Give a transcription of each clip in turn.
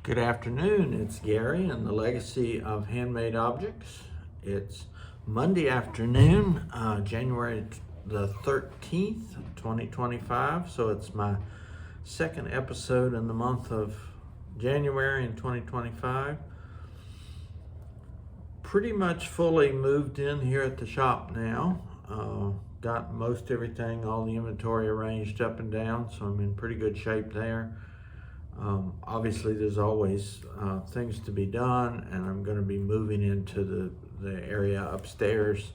Good afternoon, it's Gary and the Legacy of Handmade Objects. It's Monday afternoon, January the 13th, 2025. So it's my second episode in the month of January in 2025. Pretty much fully moved in here at the shop now. Got most everything, all the inventory arranged up and down, so I'm in pretty good shape there. Obviously there's always things to be done, and I'm going to be moving into the area upstairs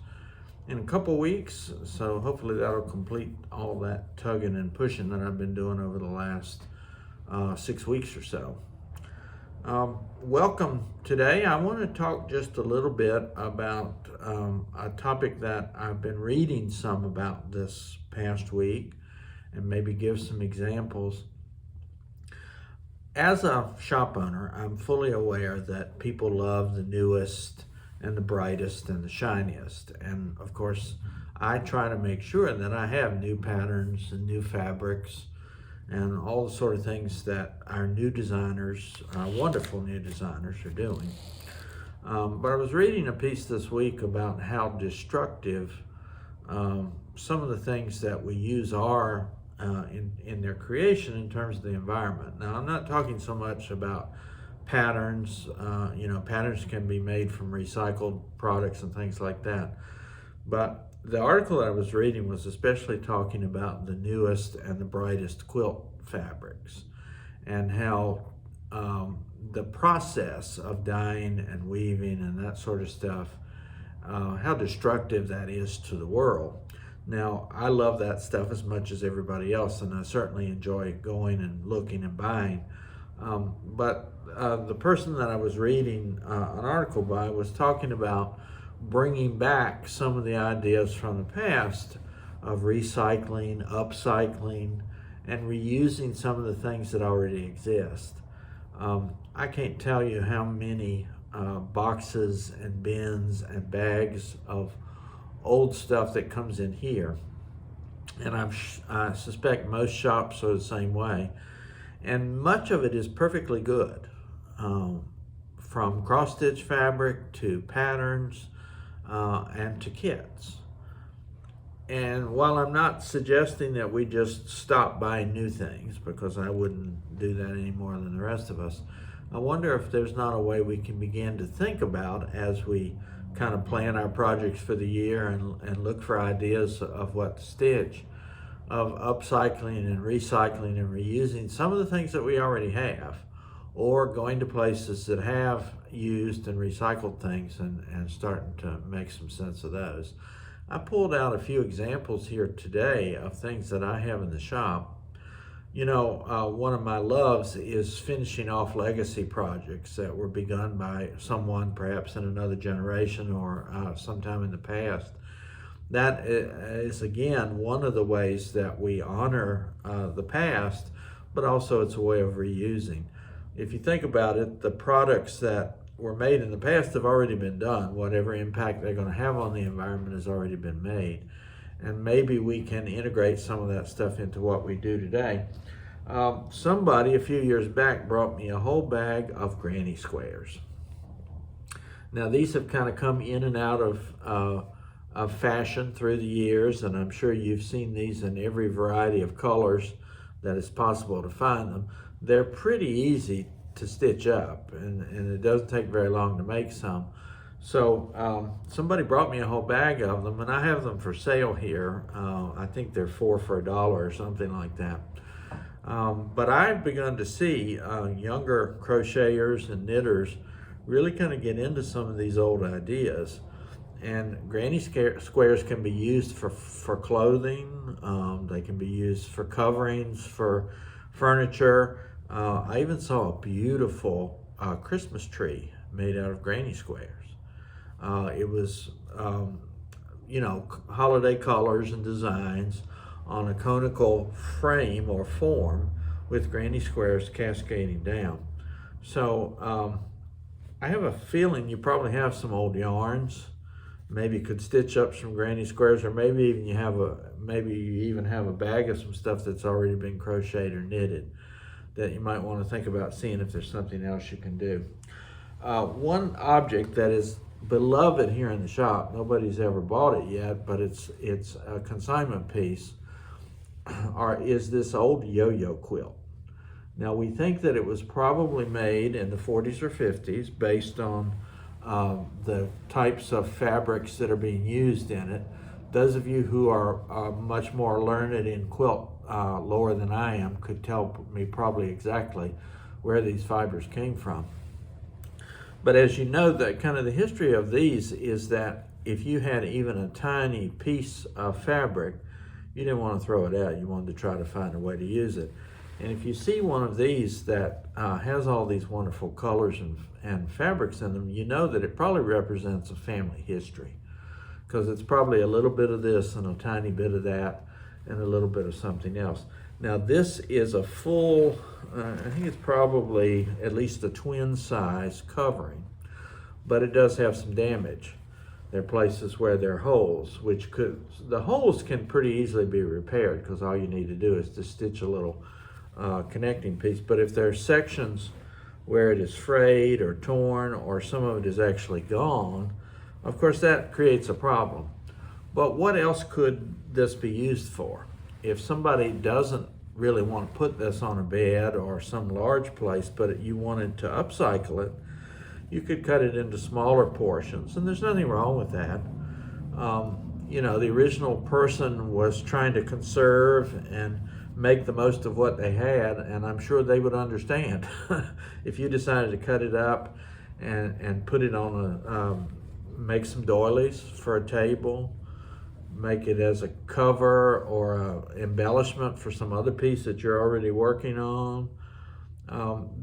in a couple weeks, so hopefully that'll complete all that tugging and pushing that I've been doing over the last 6 weeks or so. Welcome. Today I want to talk just a little bit about a topic that I've been reading some about this past week, and maybe give some examples. As a shop owner, I'm fully aware that people love the newest and the brightest and the shiniest. And of course, I try to make sure that I have new patterns and new fabrics and all the sort of things that our new designers, wonderful new designers, are doing. But I was reading a piece this week about how destructive some of the things that we use are in their creation in terms of the environment. Now, I'm not talking so much about patterns. Patterns can be made from recycled products and things like that. But the article that I was reading was especially talking about the newest and the brightest quilt fabrics, and how the process of dyeing and weaving and that sort of stuff, how destructive that is to the world. Now, I love that stuff as much as everybody else, and I certainly enjoy going and looking and buying. But the person that I was reading an article by was talking about bringing back some of the ideas from the past of recycling, upcycling, and reusing some of the things that already exist. I can't tell you how many boxes and bins and bags of old stuff that comes in here, and I suspect most shops are the same way, and much of it is perfectly good, from cross-stitch fabric to patterns and to kits. And while I'm not suggesting that we just stop buying new things, because I wouldn't do that any more than the rest of us, I wonder if there's not a way we can begin to think about, as we kind of plan our projects for the year and look for ideas of what to stitch, of upcycling and recycling and reusing some of the things that we already have, or going to places that have used and recycled things and starting to make some sense of those. I pulled out a few examples here today of things that I have in the shop. One of my loves is finishing off legacy projects that were begun by someone perhaps in another generation or sometime in the past. That is, again, one of the ways that we honor the past, but also it's a way of reusing. If you think about it, the products that were made in the past have already been done. Whatever impact they're going to have on the environment has already been made. And maybe we can integrate some of that stuff into what we do today. Somebody a few years back brought me a whole bag of granny squares. Now, these have kind of come in and out of fashion through the years, and I'm sure you've seen these in every variety of colors that it's possible to find them. They're pretty easy to stitch up, and it doesn't take very long to make some. So somebody brought me a whole bag of them, and I have them for sale here. I think they're 4 for $1 or something like that. But I've begun to see younger crocheters and knitters really kind of get into some of these old ideas. And granny squares can be used for clothing. They can be used for coverings, for furniture. I even saw a beautiful Christmas tree made out of granny squares. It was, holiday colors and designs on a conical frame or form with granny squares cascading down. So I have a feeling you probably have some old yarns. Maybe you could stitch up some granny squares, or maybe even you even have a bag of some stuff that's already been crocheted or knitted. that you might want to think about seeing if there's something else you can do. One object that is beloved here in the shop, nobody's ever bought it yet, but it's a consignment piece, is this old yo-yo quilt. Now we think that it was probably made in the 40s or 50s based on the types of fabrics that are being used in it. Those of you who are much more learned in quilt lore than I am could tell me probably exactly where these fibers came from. But as you know, the kind of the history of these is that if you had even a tiny piece of fabric, you didn't want to throw it out. You wanted to try to find a way to use it. And if you see one of these that has all these wonderful colors and fabrics in them, you know that it probably represents a family history, because it's probably a little bit of this and a tiny bit of that and a little bit of something else. Now this is a full, I think it's probably at least a twin size covering, but it does have some damage. There are places where there are holes, the holes can pretty easily be repaired, because all you need to do is to stitch a little connecting piece. But if there are sections where it is frayed or torn, or some of it is actually gone, of course that creates a problem. But what else could this be used for? If somebody doesn't really want to put this on a bed or some large place, but you wanted to upcycle it, you could cut it into smaller portions, and there's nothing wrong with that. You know, the original person was trying to conserve and make the most of what they had, and I'm sure they would understand if you decided to cut it up and put it on make some doilies for a table, make it as a cover or a embellishment for some other piece that you're already working on.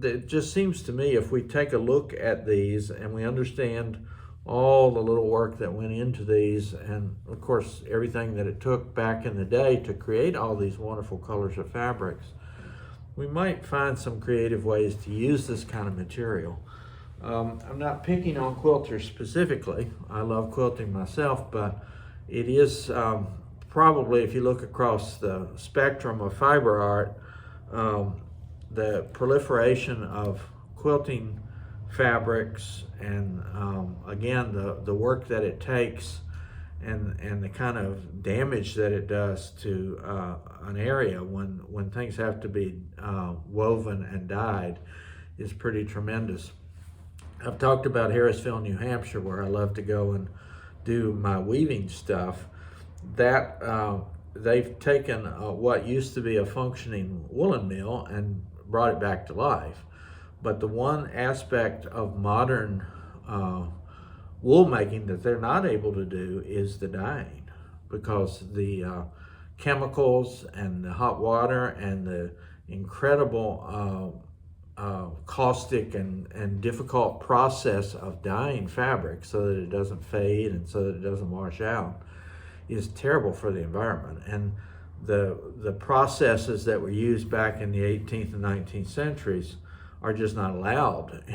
It just seems to me, if we take a look at these and we understand all the little work that went into these, and of course everything that it took back in the day to create all these wonderful colors of fabrics, we might find some creative ways to use this kind of material. I'm not picking on quilters specifically. I love quilting myself, but it is probably, if you look across the spectrum of fiber art, the proliferation of quilting fabrics and again the work that it takes and the kind of damage that it does to an area when things have to be woven and dyed is pretty tremendous. I've talked about Harrisville, New Hampshire, where I love to go and do my weaving stuff. That they've taken what used to be a functioning woolen mill and brought it back to life. But the one aspect of modern wool making that they're not able to do is the dyeing, because the chemicals and the hot water and the incredible caustic and difficult process of dyeing fabric so that it doesn't fade and so that it doesn't wash out is terrible for the environment. And the processes that were used back in the 18th and 19th centuries are just not allowed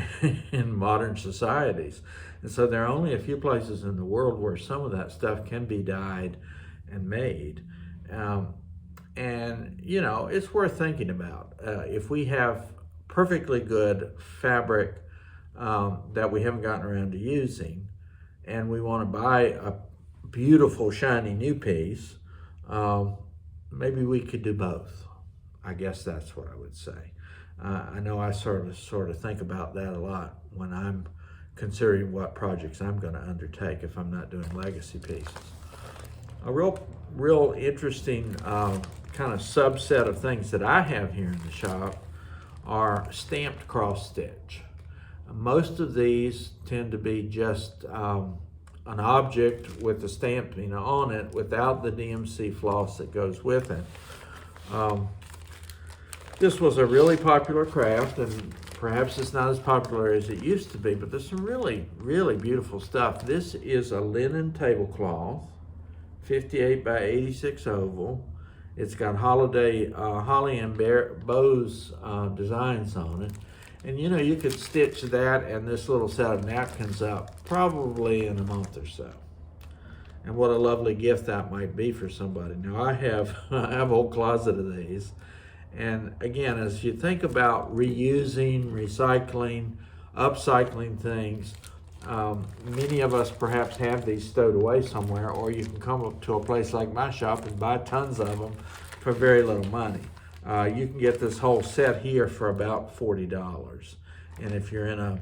in modern societies. And so there are only a few places in the world where some of that stuff can be dyed and made. And you know, it's worth thinking about. If we have perfectly good fabric that we haven't gotten around to using, and we want to buy a beautiful shiny new piece, maybe we could do both. I guess that's what I would say. I know I sort of think about that a lot when I'm considering what projects I'm going to undertake if I'm not doing legacy pieces. A real interesting kind of subset of things that I have here in the shop are stamped cross stitch. Most of these tend to be just an object with the stamping on it without the DMC floss that goes with it. This was a really popular craft, and perhaps it's not as popular as it used to be, but there's some really, really beautiful stuff. This is a linen tablecloth, 58 by 86 oval. It's got holly and bows designs on it. And you know, you could stitch that and this little set of napkins up probably in a month or so. And what a lovely gift that might be for somebody. Now I have a whole closet of these, And again, as you think about reusing, recycling, upcycling things, many of us perhaps have these stowed away somewhere, or you can come up to a place like my shop and buy tons of them for very little money. You can get this whole set here for about $40. And if you're in a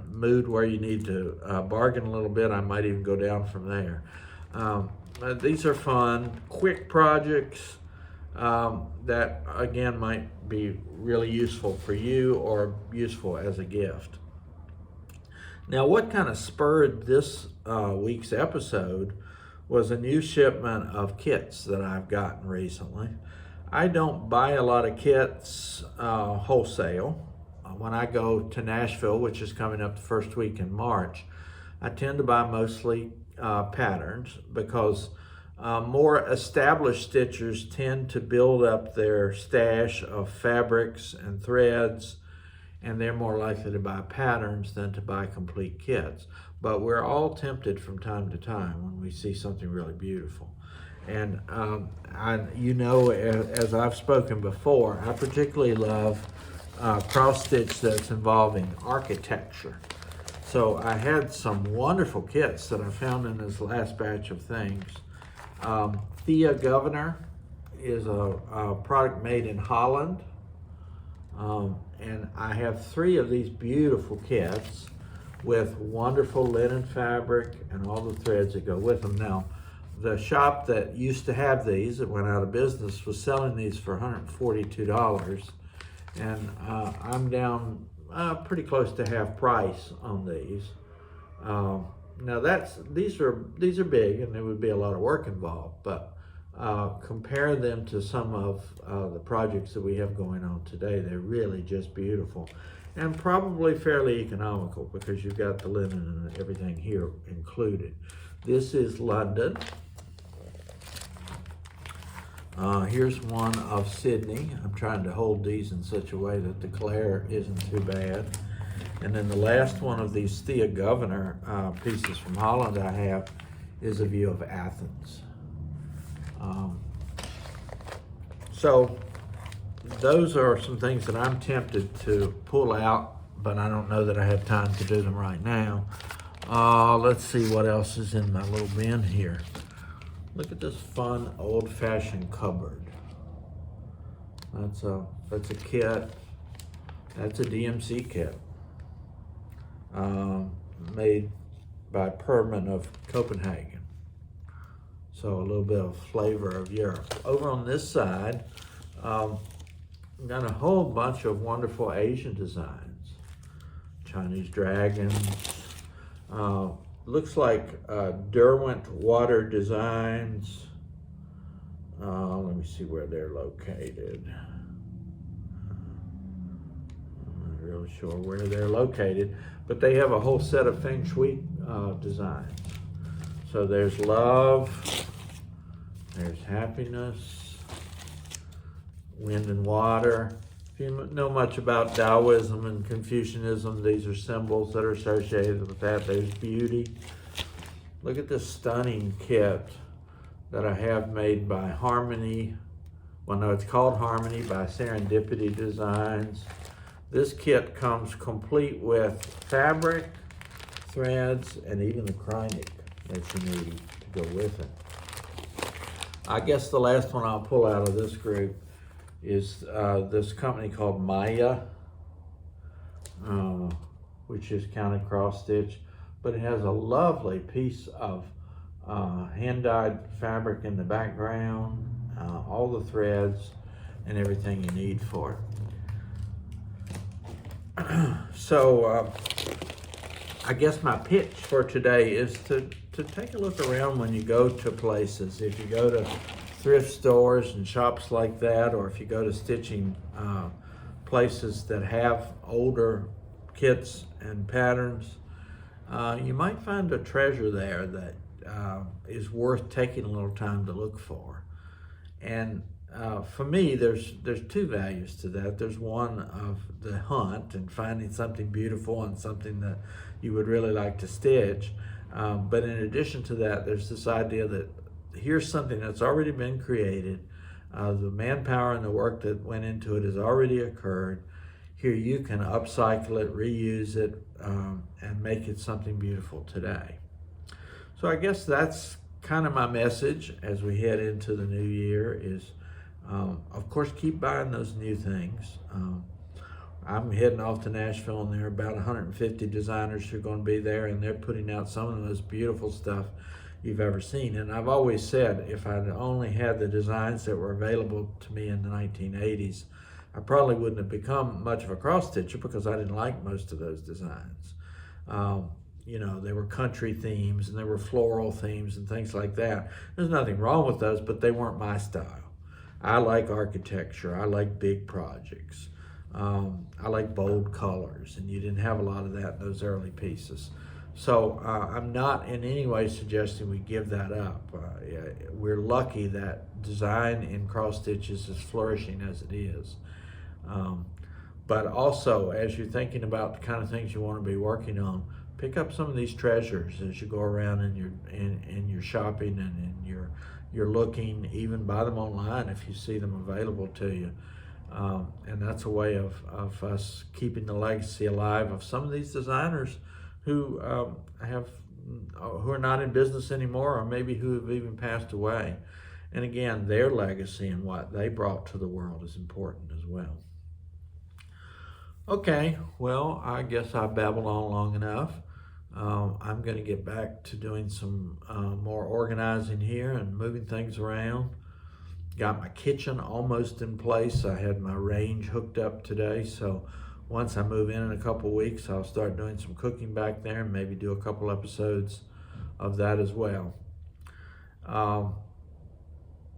mood where you need to bargain a little bit, I might even go down from there. These are fun, quick projects that again might be really useful for you or useful as a gift. Now, what kind of spurred this week's episode was a new shipment of kits that I've gotten recently. I don't buy a lot of kits wholesale. When I go to Nashville, which is coming up the first week in March, I tend to buy mostly patterns because more established stitchers tend to build up their stash of fabrics and threads, and they're more likely to buy patterns than to buy complete kits. But we're all tempted from time to time when we see something really beautiful. And as I've spoken before, I particularly love cross stitch that's involving architecture. So I had some wonderful kits that I found in this last batch of things. Thea Governor is a product made in Holland. And I have 3 of these beautiful kits with wonderful linen fabric and all the threads that go with them. Now, the shop that used to have these, that went out of business, was selling these for $142. And I'm down pretty close to half price on these. Now these are big, and there would be a lot of work involved, but compare them to some of the projects that we have going on today. They're really just beautiful and probably fairly economical because you've got the linen and everything here included. This is London. Here's one of Sydney. I'm trying to hold these in such a way that the glare isn't too bad. And then the last one of these Thea Governor pieces from Holland I have is a view of Athens. So those are some things that I'm tempted to pull out, but I don't know that I have time to do them right now. Let's see what else is in my little bin here. Look at this fun old-fashioned cupboard. That's a kit. That's a DMC kit made by Perman of Copenhagen. So a little bit of flavor of Europe. Over on this side, I've got a whole bunch of wonderful Asian designs. Chinese dragons. Looks like Derwent Water Designs. Let me see where they're located. I'm not really sure where they're located, but they have a whole set of Feng Shui designs. So there's love, there's happiness, wind and water. If you know much about Taoism and Confucianism, these are symbols that are associated with that. There's beauty. Look at this stunning kit that I have made by Harmony. Well, no, it's called Harmony by Serendipity Designs. This kit comes complete with fabric, threads, and even the krynic that you need to go with it. I guess the last one I'll pull out of this group is this company called Maya, which is counted cross stitch, but it has a lovely piece of hand-dyed fabric in the background, all the threads and everything you need for it. So I guess my pitch for today is to take a look around when you go to places. If you go to thrift stores and shops like that, or if you go to stitching places that have older kits and patterns, you might find a treasure there that is worth taking a little time to look for. And for me, there's 2 values to that. There's one of the hunt and finding something beautiful and something that you would really like to stitch. But in addition to that, there's this idea that here's something that's already been created. The manpower and the work that went into it has already occurred. Here you can upcycle it, reuse it, and make it something beautiful today. So I guess that's kind of my message as we head into the new year is, of course, keep buying those new things. I'm heading off to Nashville, and there are about 150 designers who are going to be there, and they're putting out some of the most beautiful stuff you've ever seen. And I've always said if I'd only had the designs that were available to me in the 1980s, I probably wouldn't have become much of a cross stitcher because I didn't like most of those designs. You know, they were country themes and they were floral themes and things like that. There's nothing wrong with those, but they weren't my style. I like architecture. I like big projects. I like bold colors, and you didn't have a lot of that in those early pieces. So I'm not in any way suggesting we give that up. We're lucky that design in cross stitches is flourishing as it is. But also, as you're thinking about the kind of things you want to be working on, pick up some of these treasures as you go around in your shopping and in you're looking. Even buy them online if you see them available to you. And that's a way of us keeping the legacy alive of some of these designers who who are not in business anymore, or maybe who have even passed away. And again, their legacy and what they brought to the world is important as well. Okay, well, I guess I babbled on long enough. I'm going to get back to doing some more organizing here and moving things around. Got my kitchen almost in place. I had my range hooked up today, so once I move in a couple weeks, I'll start doing some cooking back there and maybe do a couple episodes of that as well.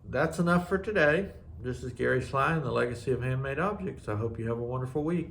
That's enough for today. This is Gary Sly and the Legacy of Handmade Objects. I hope you have a wonderful week.